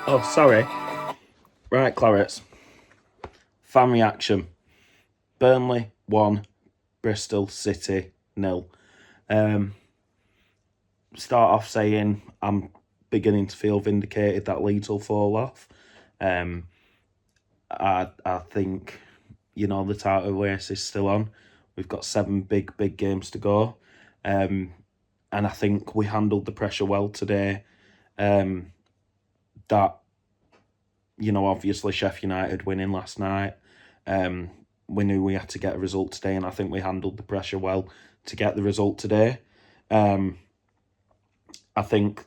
Oh, sorry. Right, Clarets. Fan reaction. Burnley 1, Bristol City 0. Um, Start off saying I'm beginning to feel vindicated that Leeds will fall off. Um, I think, the title race is still on. We've got 7 big games to go. And I think we handled the pressure well today. That, obviously Sheffield United winning last night. We knew we had to get a result today, and I think we handled the pressure well to get the result today. I think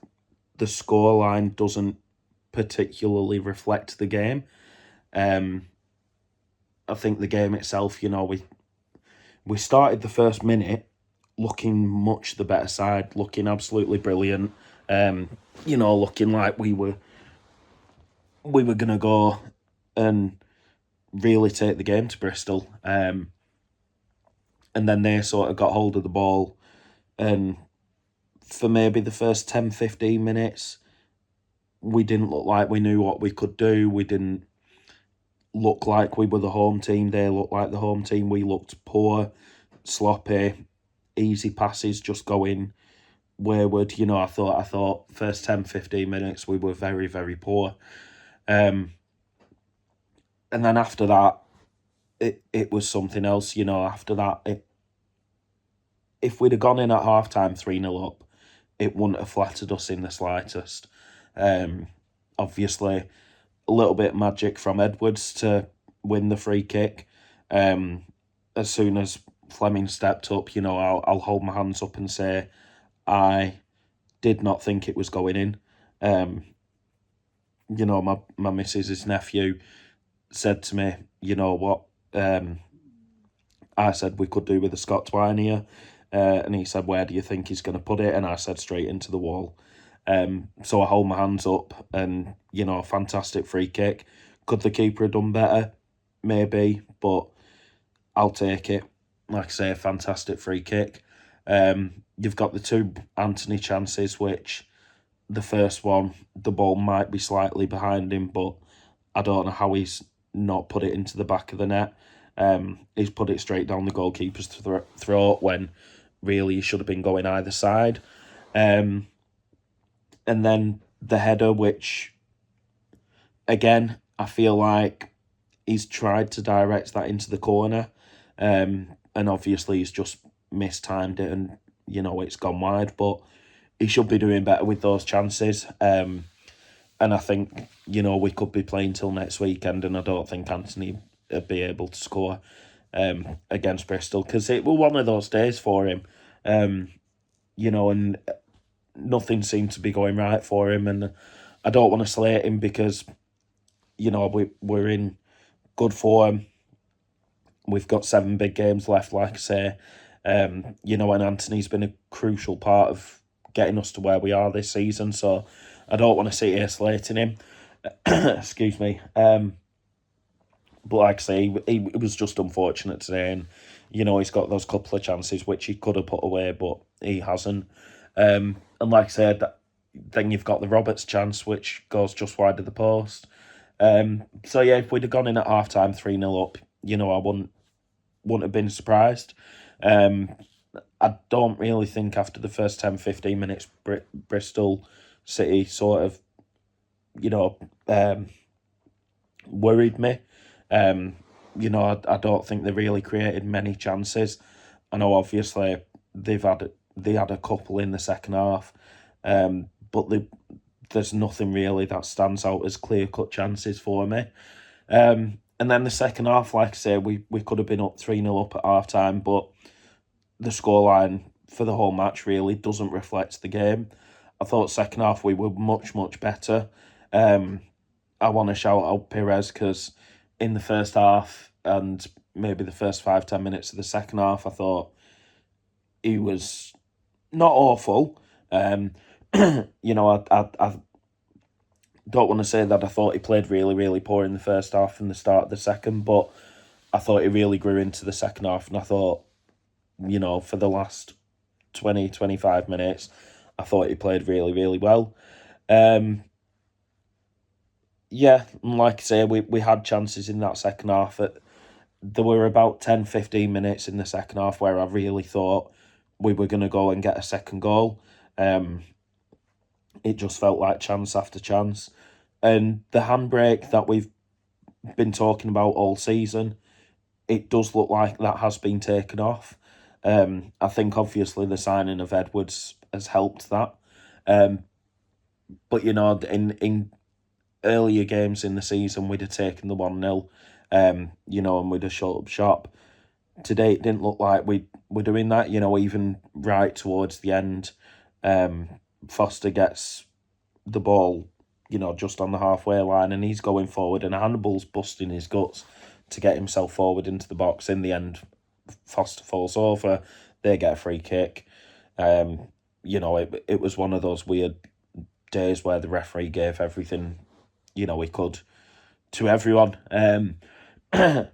the scoreline doesn't particularly reflect the game. I think the game itself, we started the first minute looking much the better side, looking absolutely brilliant. Looking like we were gonna go and really take the game to Bristol. And then they sort of got hold of the ball, and for maybe the first 10-15 minutes, we didn't look like we knew what we could do. We didn't look like we were the home team. They looked like the home team. We looked poor, sloppy, easy passes just going wayward. I thought first 10-15 minutes we were very, very poor. And then after that, it was something else. After that, if we'd have gone in at half-time 3-0 up, it wouldn't have flattered us in the slightest. Obviously, a little bit of magic from Edwards to win the free kick. As soon as Fleming stepped up, I'll hold my hands up and say I did not think it was going in. My missus' nephew said to me, you know what, I said we could do with a Scott Twine here. And he said, where do you think he's going to put it? And I said, straight into the wall. So I hold my hands up and, a fantastic free kick. Could the keeper have done better? Maybe, but I'll take it. Like I say, a fantastic free kick. You've got the 2 Anthony chances, which the first one, the ball might be slightly behind him, but I don't know how he's not put it into the back of the net. He's put it straight down the goalkeeper's throat when really he should have been going either side. And then the header, which, again, I feel like he's tried to direct that into the corner. And obviously he's just mistimed it and, it's gone wide. But he should be doing better with those chances. And I think, we could be playing till next weekend, and I don't think Anthony would be able to score against Bristol, because it was one of those days for him. And nothing seemed to be going right for him, and I don't want to slate him because, we're in good form. We've got 7 big games left, like I say. And Anthony's been a crucial part of getting us to where we are this season, so I don't want to sit here slating him. Excuse me. But like I say, it was just unfortunate today, and he's got those couple of chances which he could have put away, but he hasn't. And like I said, then you've got the Roberts chance, which goes just wide of the post. So yeah, if we'd have gone in at half-time 3-0 up, I wouldn't have been surprised. I don't really think after the first 10-15 minutes, Bristol City sort of, worried me. I don't think they really created many chances. I know obviously they had a couple in the second half, but there's nothing really that stands out as clear-cut chances for me. And then the second half, like I say, we could have been up 3-0 up at half-time, but the scoreline for the whole match really doesn't reflect the game. I thought second half we were much better. I want to shout out Perez, because in the first half and maybe the first 5-10 minutes of the second half, I thought he was not awful. I don't want to say that I thought he played really poor in the first half and the start of the second, but I thought he really grew into the second half, and I thought, for the last 20-25 minutes, I thought he played really well. Yeah, and like I say, we had chances in that second half. There were about 10, 15 minutes in the second half where I really thought we were going to go and get a second goal. Um, it just felt like chance after chance. And the handbrake that we've been talking about all season, it does look like that has been taken off. I think obviously the signing of Edwards has helped that. Um, but in earlier games in the season, we'd have taken the 1-0, and we'd have shut up shop. Today, it didn't look like we were doing that, even right towards the end. Foster gets the ball, just on the halfway line, and he's going forward, and Hannibal's busting his guts to get himself forward into the box. In the end, Foster falls over, they get a free kick. It was one of those weird days where the referee gave everything, he could to everyone. And I'm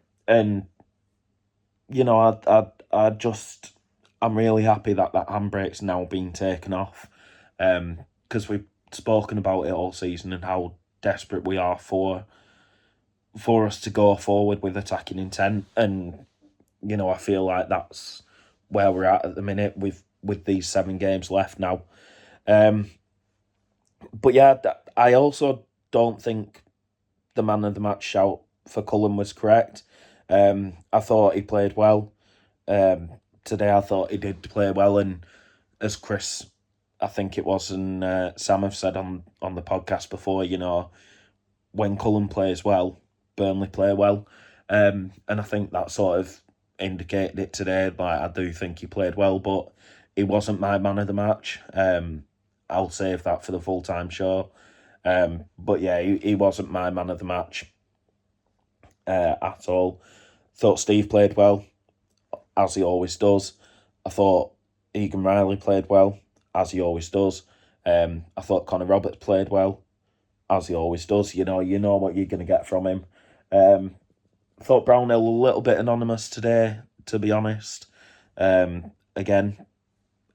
really happy that handbrake's now been taken off, because we've spoken about it all season and how desperate we are for us to go forward with attacking intent, and I feel like that's where we're at the minute with these 7 games left now. But yeah, I also don't think the man of the match shout for Cullen was correct. I thought he played well. Today I thought he did play well, and as Chris, I think it was, and Sam have said on the podcast before, when Cullen plays well, Burnley play well. And I think that sort of indicated it today. Like, I do think he played well, but he wasn't my man of the match. I'll save that for the full-time show. But yeah, he wasn't my man of the match at all. Thought Steve played well, as he always does. I thought Egan Riley played well, as he always does. I thought Connor Roberts played well, as he always does. You know what you're going to get from him. I thought Brownhill a little bit anonymous today, to be honest. Again,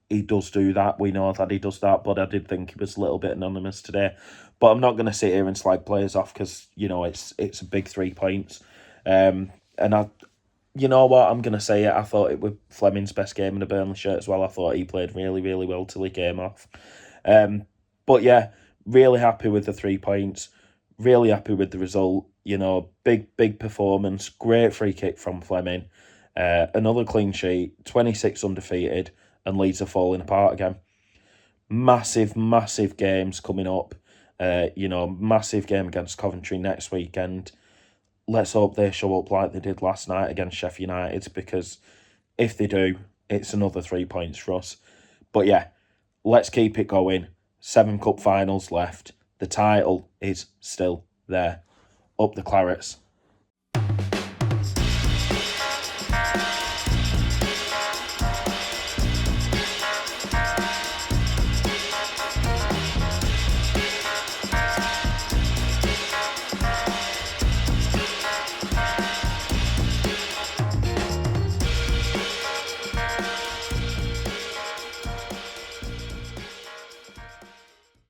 he does do that. We know that he does that, but I did think he was a little bit anonymous today. But I'm not going to sit here and slag players off because, it's a big 3 points. And you know what, I'm going to say it. I thought it was Fleming's best game in a Burnley shirt as well. I thought he played really, really well till he came off. But yeah, really happy with the 3 points. Really happy with the result. Big performance. Great free kick from Fleming. Another clean sheet. 26 undefeated. And Leeds are falling apart again. Massive, massive games coming up. Massive game against Coventry next weekend. Let's hope they show up like they did last night against Sheffield United, because if they do, it's another 3 points for us. But yeah, let's keep it going. 7 cup finals left. The title is still there. Up the Clarets.